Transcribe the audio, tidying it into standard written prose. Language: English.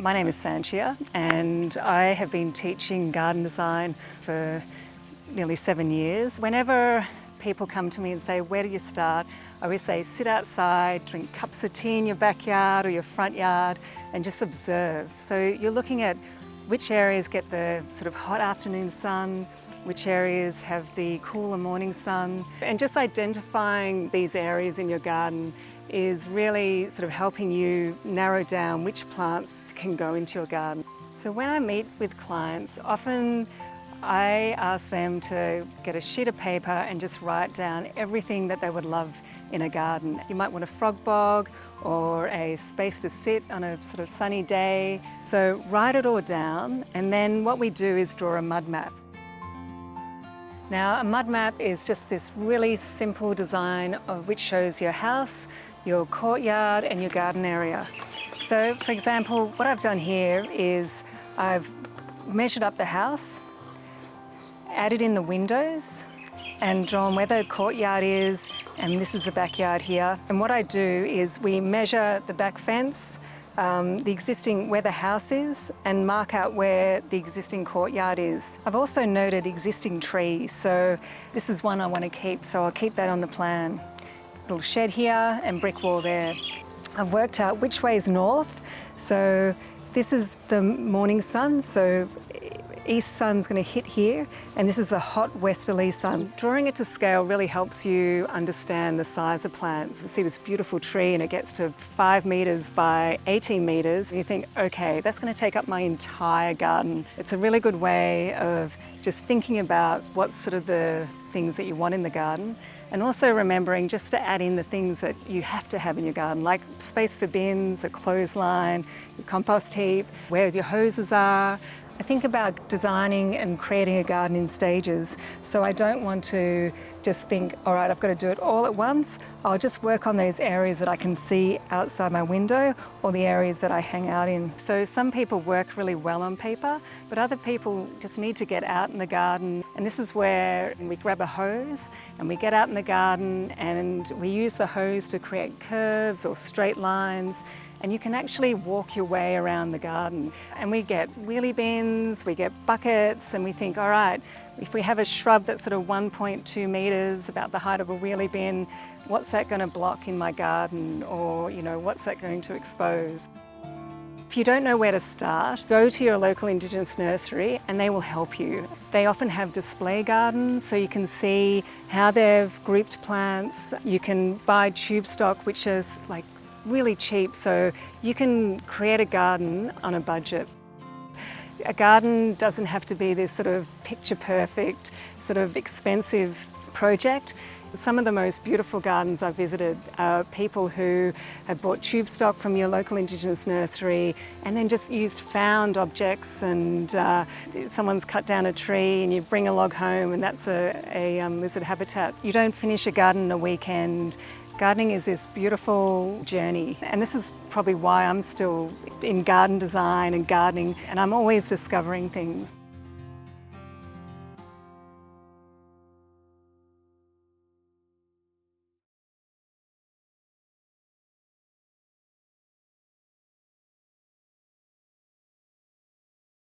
My name is Sanchia and I have been teaching garden design for nearly 7 years. Whenever people come to me and say, where do you start? I always say, sit outside, drink cups of tea in your backyard or your front yard and just observe. So you're looking at which areas get the sort of hot afternoon sun, which areas have the cooler morning sun, and just identifying these areas in your garden is really sort of helping you narrow down which plants can go into your garden. So when I meet with clients, often I ask them to get a sheet of paper and just write down everything that they would love in a garden. You might want a frog bog or a space to sit on a sort of sunny day. So write it all down, and then what we do is draw a mud map. Now, a mud map is just this really simple design of which shows your house, your courtyard and your garden area. So, for example, what I've done here is I've measured up the house, added in the windows and drawn where the courtyard is, and this is the backyard here. And what I do is we measure the back fence, where the house is, and mark out where the existing courtyard is. I've also noted existing trees, so this is one I want to keep, so I'll keep that on the plan. Little shed here and brick wall there. I've worked out which way is north, so this is the morning sun, so east sun's going to hit here, and this is the hot westerly sun. Drawing it to scale really helps you understand the size of plants. You see this beautiful tree and it gets to 5 metres by 18 metres, and you think, okay, that's going to take up my entire garden. It's a really good way of just thinking about what's sort of the things that you want in the garden, and also remembering just to add in the things that you have to have in your garden, like space for bins, a clothesline, your compost heap, where your hoses are. I think about designing and creating a garden in stages, so I don't want to just think, all right, I've got to do it all at once. I'll just work on those areas that I can see outside my window or the areas that I hang out in. So some people work really well on paper, but other people just need to get out in the garden. And this is where we grab a hose and we get out in the garden and we use the hose to create curves or straight lines. And you can actually walk your way around the garden. And we get wheelie bins, we get buckets, and we think, all right, if we have a shrub that's sort of 1.2 metres, about the height of a wheelie bin, what's that going to block in my garden? Or, you know, what's that going to expose? If you don't know where to start, go to your local Indigenous nursery and they will help you. They often have display gardens, so you can see how they've grouped plants. You can buy tube stock, which is like really cheap, so you can create a garden on a budget. A garden doesn't have to be this sort of picture perfect, sort of expensive project. Some of the most beautiful gardens I've visited are people who have bought tube stock from your local Indigenous nursery and then just used found objects, and someone's cut down a tree and you bring a log home and that's a lizard habitat. You don't finish a garden in a weekend. Gardening is this beautiful journey, and this is probably why I'm still in garden design and gardening, and I'm always discovering things.